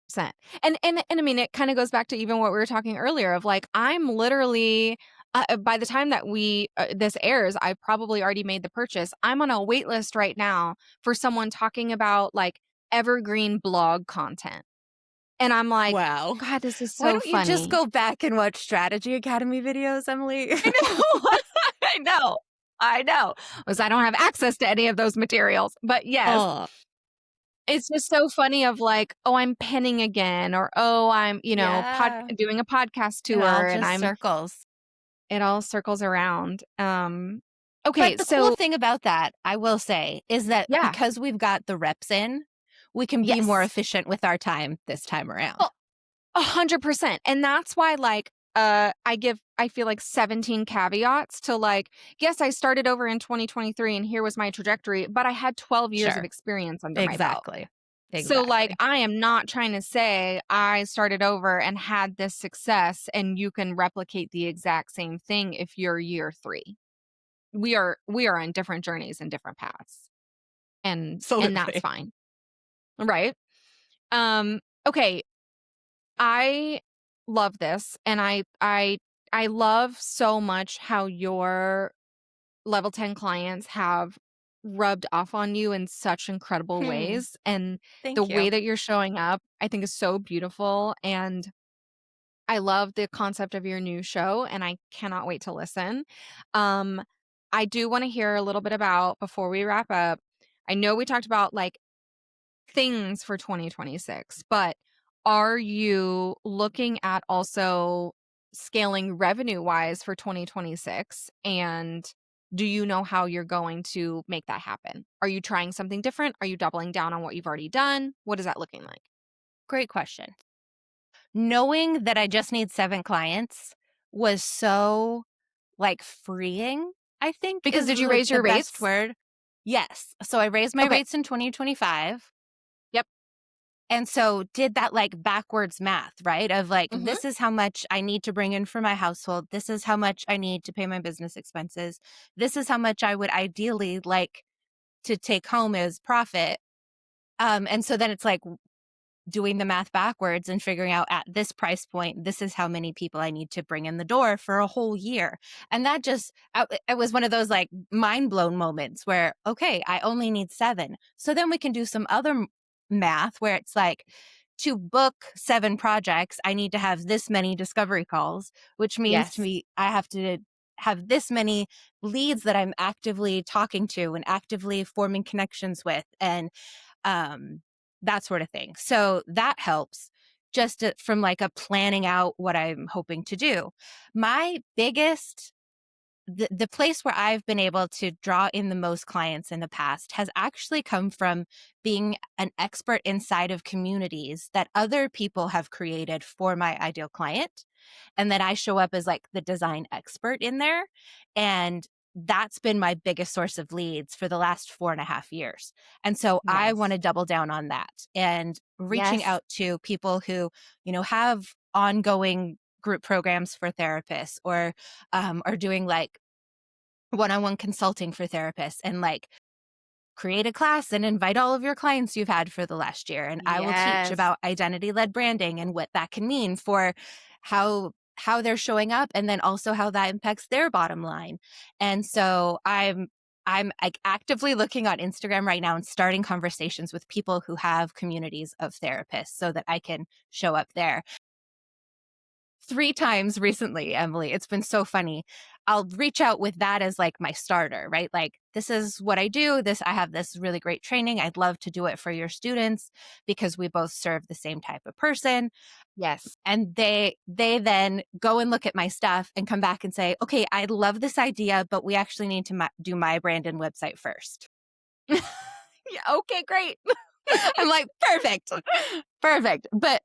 Percent. And I mean, it kind of goes back to even what we were talking earlier of like, I'm literally by the time that we this airs, I probably already made the purchase. I'm on a wait list right now for someone talking about like evergreen blog content, and I'm like, Wow. God, this is Why so don't you just funny. go back and watch Strategy Academy videos, Emily? I know, I know, I know, because I don't have access to any of those materials. But yes, Oh, it's just so funny of like, "Oh, I'm penning again," or, "Oh, I'm, yeah. doing a podcast It all tour," and just circles. it all circles around. But Okay, the cool so thing about that, I will say, is that yeah. because we've got the reps in, we can be more Yes. efficient with our time this time around. Well, 100%, and that's why, like, I feel like 17 caveats to, like, yes, I started over in 2023, and here was my trajectory, but I had 12 years of Sure. experience under my belt. Exactly. So, like, Exactly. I am not trying to say I started over and had this success and you can replicate the exact same thing if you're year 3. We are on different journeys and different paths, and that's Absolutely. fine, right? Okay, I love this, and I love so much how your level 10 clients have rubbed off on you in such incredible Hmm. ways, and the Thank way you. that you're showing up, I think is so beautiful, and I love the concept of your new show, and I cannot wait to listen. Um, I do wanna hear a little bit about before we wrap up, I know we talked about, like, things for 2026, but are you looking at also scaling revenue-wise for 2026? And do you know how you're going to make that happen? Are you trying something different? Are you doubling down on what you've already done? What is that looking like? Great question. Knowing that I just need 7 clients was so, like, freeing, I think Because is did you the raise the your best rates? word. Yes. So I raised my Okay. rates in 2025. Yep. And so did that like backwards math, right? Of like, Mhm. this is how much I need to bring in for my household. This is how much I need to pay my business expenses. This is how much I would ideally like to take home as profit. And so then it's like doing the math backwards and figuring out at this price point, this is how many people I need to bring in the door for a whole year. And that just, it was one of those like mind blown moments where, okay, I only need 7. So then we can do some other math where it's like, to book 7 projects, I need to have this many discovery calls, which means to Yes. me, I have to have this many leads that I'm actively talking to and actively forming connections with. And um, that sort of thing. So that helps just from like a planning out what I'm hoping to do. My biggest the place where I've been able to draw in the most clients in the past has actually come from being an expert inside of communities that other people have created for my ideal client. And then I show up as like the design expert in there. And that's been my biggest source of leads for the last 4.5 years. And so I want Yes. to double down on that and reaching Yes. out to people who, have ongoing group programs for therapists or are doing like one-on-one consulting for therapists and like create a class and invite all of your clients you've had for the last year. And I will teach Yes. about identity-led branding and what that can mean for how they're showing up and then also how that impacts their bottom line. And so I'm like actively looking on Instagram right now and starting conversations with people who have communities of therapists so that I can show up there. 3 times recently, Emily. It's been so funny. I'll reach out with that as like my starter, right? Like, this is what I do. I have this really great training. I'd love to do it for your students because we both serve the same type of person. Yes. And they then go and look at my stuff and come back and say, okay, I love this idea, but we actually need to do my brand and website first. Yeah, okay, great. I'm like, perfect. Perfect. But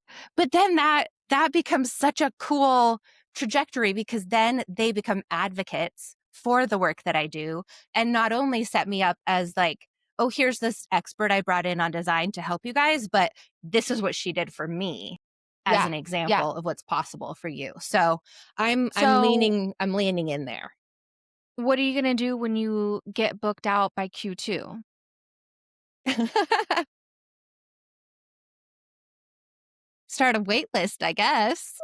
then that becomes such a cool trajectory because then they become advocates for the work that I do and not only set me up as like, oh, here's this expert I brought in on design to help you guys, but this is what she did for me as Yeah. an Yeah. example of what's possible for you. So I'm So, leaning in there. what are you gonna do when you get booked out by Q2? Start a wait list, I guess.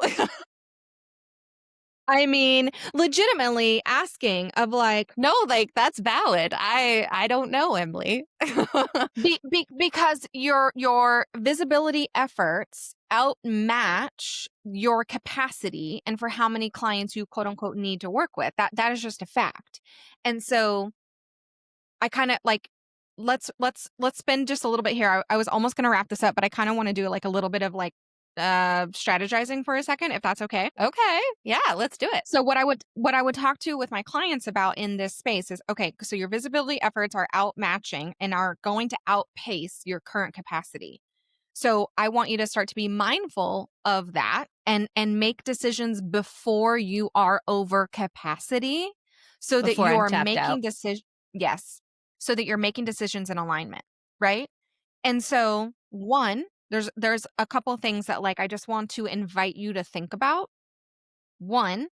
I mean, legitimately asking of like No, like that's valid. I don't know, Emily. because your visibility efforts outmatch your capacity and for how many clients you quote unquote need to work with. That is just a fact. And so I kind of like let's spend just a little bit here. I was almost going to wrap this up, but I kind of want to do like a little bit of like strategizing for a second if that's okay. Okay. Yeah, let's do it. So what I would talk to with my clients about in this space is okay, so your visibility efforts are outmatching and are going to outpace your current capacity. So I want you to start to be mindful of that and make decisions before you are over capacity so that Before you I'm are tapped out. making decisions. Yes. So that you're making decisions in alignment, right? And so one, there's a couple things that like I just want to invite you to think about. One,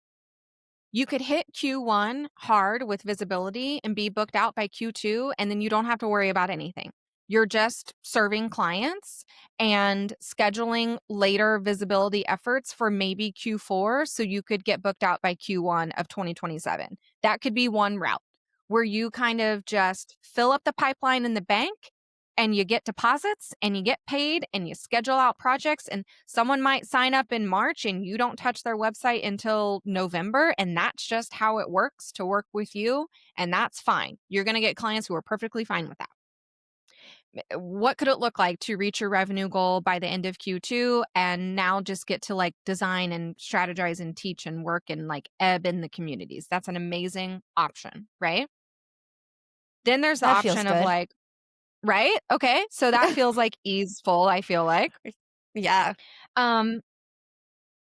you could hit Q1 hard with visibility and be booked out by Q2, and then you don't have to worry about anything. You're just serving clients and scheduling later visibility efforts for maybe Q4 so you could get booked out by Q1 of 2027. That could be one route where you kind of just fill up the pipeline in the bank and you get deposits and you get paid and you schedule out projects and someone might sign up in March and you don't touch their website until November and that's just how it works to work with you and that's fine. You're going to get clients who are perfectly fine with that. What could it look like to reach your revenue goal by the end of Q2 and now just get to like design and strategize and teach and work and like ebb in the communities? That's an amazing option, right? Then there's the That feels option of good. like, right? Okay. So that feels like easeful, I feel like. Yeah. Um,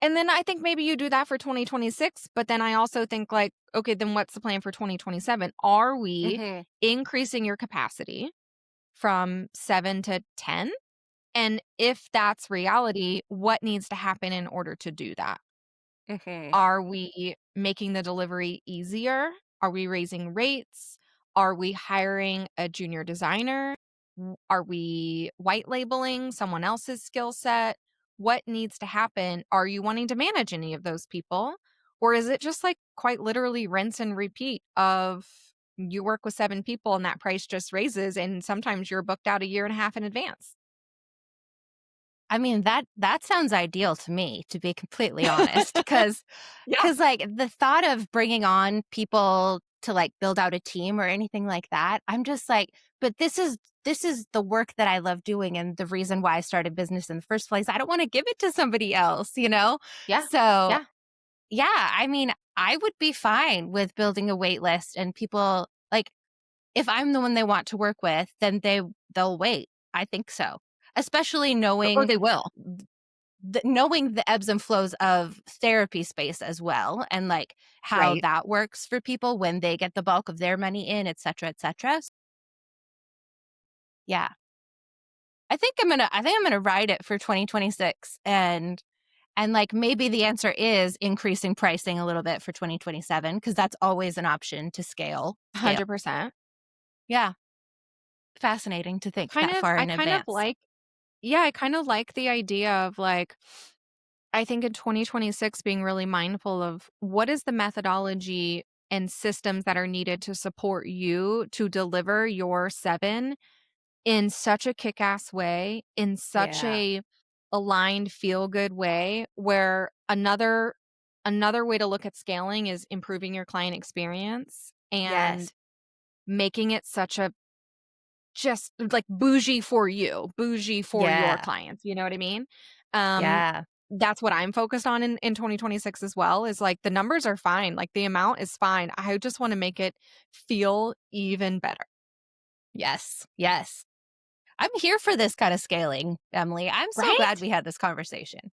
and then I think maybe you do that for 2026, but then I also think like, okay, then what's the plan for 2027? Are we Hmm. increasing your capacity from 7 to 10? And if that's reality, what needs to happen in order to do that? Mhm. Are we making the delivery easier? Are we raising rates? Are we hiring a junior designer? Are we white labeling someone else's skill set? What needs to happen? Are you wanting to manage any of those people? Or is it just like quite literally rinse and repeat of you work with 7 people and that price just raises and sometimes you're booked out a year and a half in advance? I mean, that sounds ideal to me, to be completely honest, Yeah. because like, the thought of bringing on people to, like, build out a team or anything like that, I'm just like, but this is the work that I love doing and the reason why I started business in the first place. I don't wanna give it to somebody else, you know? Yeah. So, Yeah. yeah, I mean, I would be fine with building a wait list and people like, if I'm the one they want to work with, then they'll wait. I think so. Especially Or they will. knowing the ebbs and flows of therapy space as well, and like how Right. that works for people when they get the bulk of their money in, et cetera, et cetera. Yeah. I think I'm gonna ride it for 2026, and like maybe the answer is increasing pricing a little bit for 2027 because that's always an option to scale. 100%. Yeah. Fascinating to think Kind that of far I in kind of advance. like yeah, I kind of like the idea of like I think in 2026 being really mindful of what is the methodology and systems that are needed to support you to deliver your 7 in such a kick-ass way, in such Yeah. a aligned feel good way where another way to look at scaling is improving your client experience Yes. and making it such a just like bougie for your Yeah. clients, you know what I mean? Um, Yeah. that's what I'm focused on in 2026 as well, is like the numbers are fine, like the amount is fine. I just wanna make it feel even better, Yes. Yes. I'm here for this kind of scaling, Emily. I'm so glad right? we had this conversation.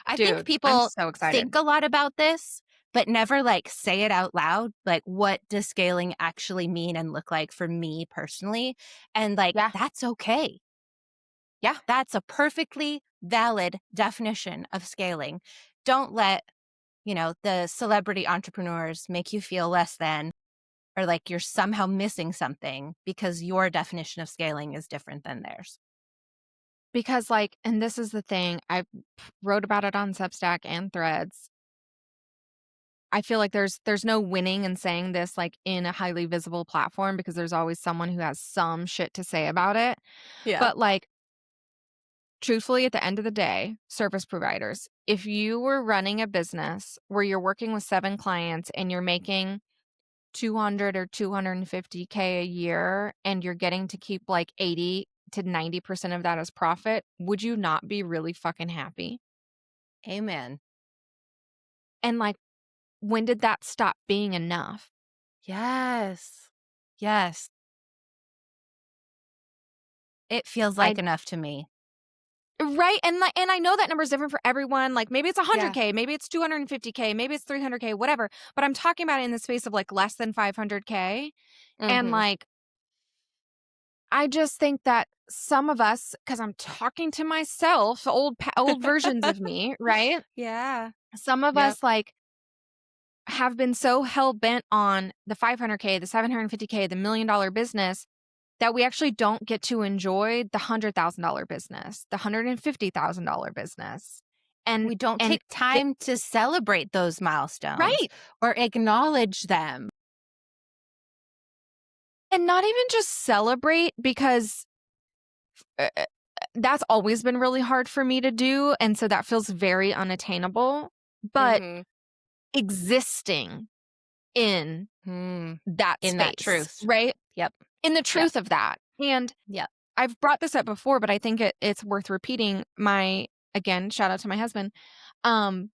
I think Dude, I'm people so excited. think a lot about this, but never like say it out loud. Like, what does scaling actually mean and look like for me personally? And like, Yeah, that's okay. yeah, That's a perfectly valid definition of scaling. Don't let, the celebrity entrepreneurs make you feel less than or like you're somehow missing something because your definition of scaling is different than theirs. because, like and this is the thing, I wrote about it on Substack and Threads. I feel like there's no winning in saying this, like, in a highly visible platform because there's always someone who has some shit to say about it, Yeah. but, like, truthfully, at the end of the day, service providers, if you were running a business where you're working with 7 clients and you're making 200 or 250K a year and you're getting to keep like 80 to 90% of that as profit, would you not be really fucking happy? Amen. And like, when did that stop being enough? Yes. Yes. It feels I like enough to me. right, and like and I know that number is different for everyone, like, maybe it's Yeah. 100K, maybe it's 250K, maybe it's 300K, whatever, but I'm talking about it in the space of, like, less than 500K, and, Mhm. like, I just think that some of us, because 'cause I'm talking to myself, old versions of me, right? Yeah. Some of Yep. us, like, have been so hell-bent on the 500K, the 750K, the million-dollar business that we actually don't get to enjoy the $100,000 business, the $150,000 business, and We don't and take get time to celebrate those milestones right, or acknowledge them. and not even just celebrate because, that's always been really hard for me to do, and so that feels very unattainable, but Mhm. existing in Mm. that In that space, truth. right? Yep. In the Yep. truth of that, and Yep. I've brought this up before, but I think it's worth repeating. My again, shout out to my husband. Um,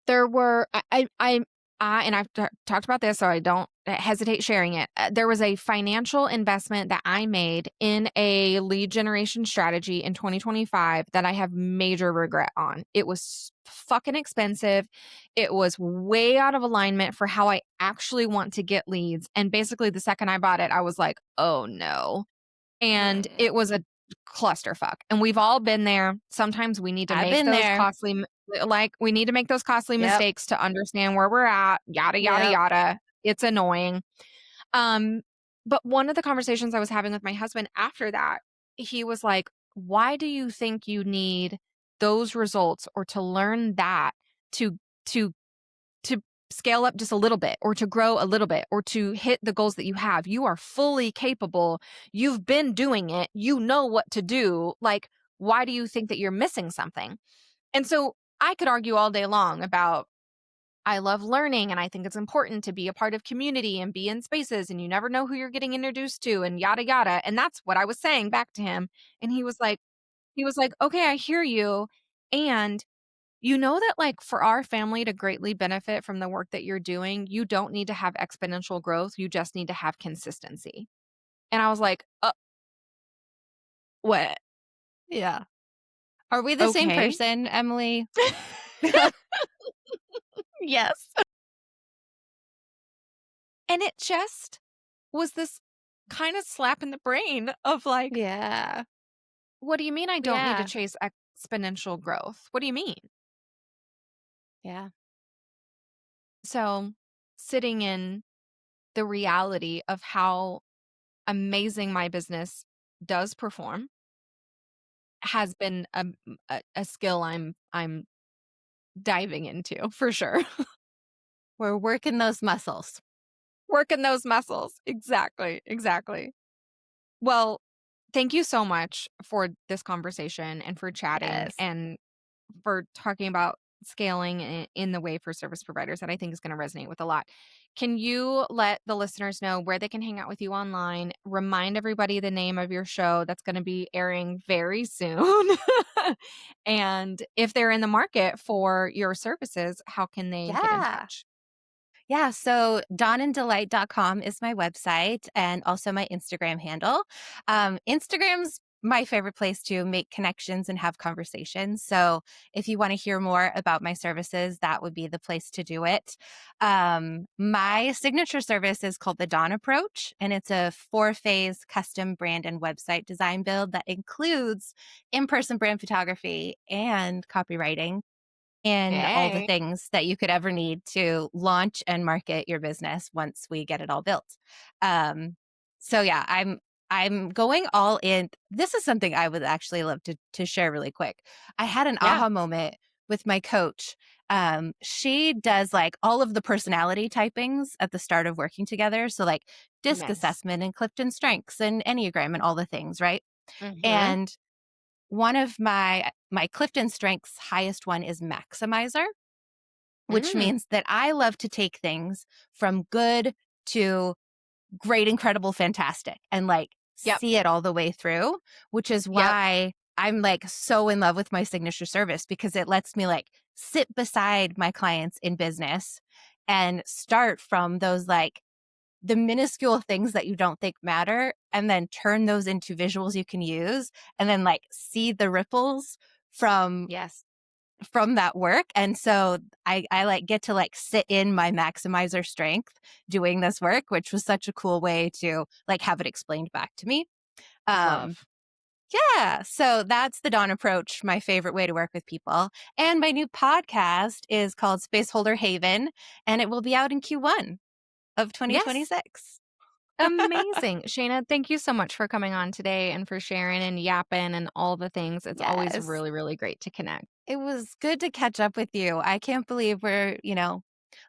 there were and I've talked about this, so I don't hesitate sharing it. There was a financial investment that I made in a lead generation strategy in 2025 that I have major regret on. It was fucking expensive. It was way out of alignment for how I actually want to get leads. And basically, the second I bought it, I was like, oh no. And Mm. it was a clusterfuck. And we've all been there. Sometimes we need to I've make been those there. costly, we need to make those costly Yep. mistakes to understand where we're at, yada, yada, Yep. yada. It's annoying. Um, but one of the conversations I was having with my husband after that, he was like, why do you think you need those results or to learn that to to to scale up just a little bit or to grow a little bit or to hit the goals that you have? You are fully capable. You've been doing it. You know what to do. Like, why do you think that you're missing something? And so I could argue all day long about I love learning and I think it's important to be a part of community and be in spaces and you never know who you're getting introduced to and yada yada. And that's what I was saying back to him. And he was like, "Okay, I hear you." And you know that like for our family to greatly benefit from the work that you're doing, you don't need to have exponential growth, you just need to have consistency. And I was like, what? Yeah. Are we the same Okay." person, Emily? Yes. And it just was this kind of slap in the brain of like, Yeah. what do you mean I don't need to Yeah. chase exponential growth? What do you mean? Yeah. So, sitting in the reality of how amazing my business does perform has been a skill I'm diving into for sure. We're working those muscles. Working those muscles. Exactly. Exactly. Well, thank you so much for this conversation and for chatting Yes. and for talking about scaling in the way for service providers that I think is going to resonate with a lot. Can you let the listeners know where they can hang out with you online? Remind everybody the name of your show that's going to be airing very soon. And if they're in the market for your services, how can they get in Yeah. touch? Yeah, so dawnanddelight.com is my website and also my Instagram handle. Instagram's my favorite place to make connections and have conversations. So if you want to hear more about my services, that would be the place to do it. My signature service is called the Dawn Approach, and it's a 4-phase custom brand and website design build that includes in-person brand photography and copywriting and all the Hey. things that you could ever need to launch and market your business once we get it all built. Um, so yeah, I'm going all in. This is something I would actually love to share really quick. I had an Yeah. aha moment with my coach. She does like all of the personality typings at the start of working together. So like disc Nice. assessment and Clifton strengths and Enneagram and all the things, right? Mm-hmm. And one of my Clifton strengths highest one is maximizer, which Mm. means that I love to take things from good to great, incredible, fantastic and like Yep. see it all the way through, which is Yep. why I'm like so in love with my signature service because it lets me like sit beside my clients in business and start from those like the minuscule things that you don't think matter and then turn those into visuals you can use and then like see the ripples from Yes. that work. And so I like get to like sit in my maximizer strength doing this work, which was such a cool way to like have it explained back to me. Um Love. yeah, so that's the Dawn approach, my favorite way to work with people. And my new podcast is called Spaceholder Haven and it will be out in Q1 of Yes. 2026. Amazing. Shaina, thank you so much for coming on today and for sharing and yapping and all the things. It's always Yes. really, really great to connect. It was good to catch up with you. I can't believe we're,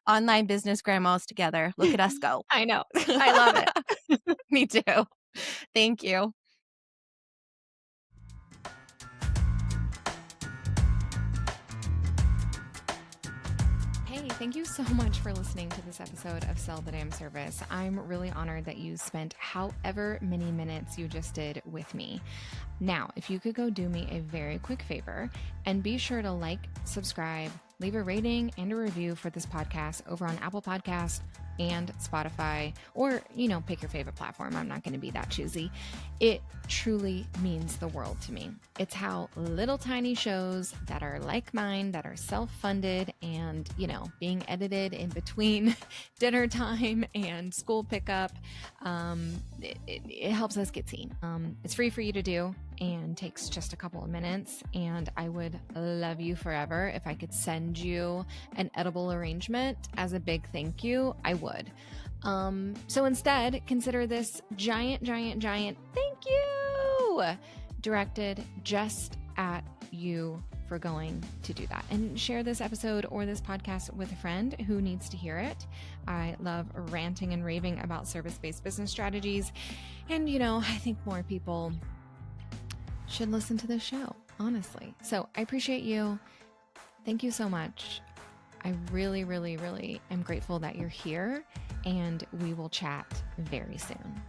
online business grandmas together. Look at us go. I know. I love it. Me too. Thank you. Hey, thank you so much for listening to this episode of Sell the Damn Service. I'm really honored that you spent however many minutes you just did with me. Now, if you could go do me a very quick favor and be sure to like, subscribe, leave a rating and a review for this podcast over on Apple Podcasts and Spotify, or, pick your favorite platform. I'm not going to be that choosy. It truly means the world to me. It's how little tiny shows that are like mine, that are self-funded and, being edited in between dinner time and school pickup, it helps us get seen. It's free for you to do. and takes just a couple of minutes. And I would love you forever. If I could send you an edible arrangement as a big thank you, I would. So instead, consider this giant thank you directed just at you for going to do that. And share this episode or this podcast with a friend who needs to hear it. I love ranting and raving about service-based business strategies. And, I think more people should listen to this show, honestly. So I appreciate you. Thank you so much. I really am grateful that you're here, and we will chat very soon.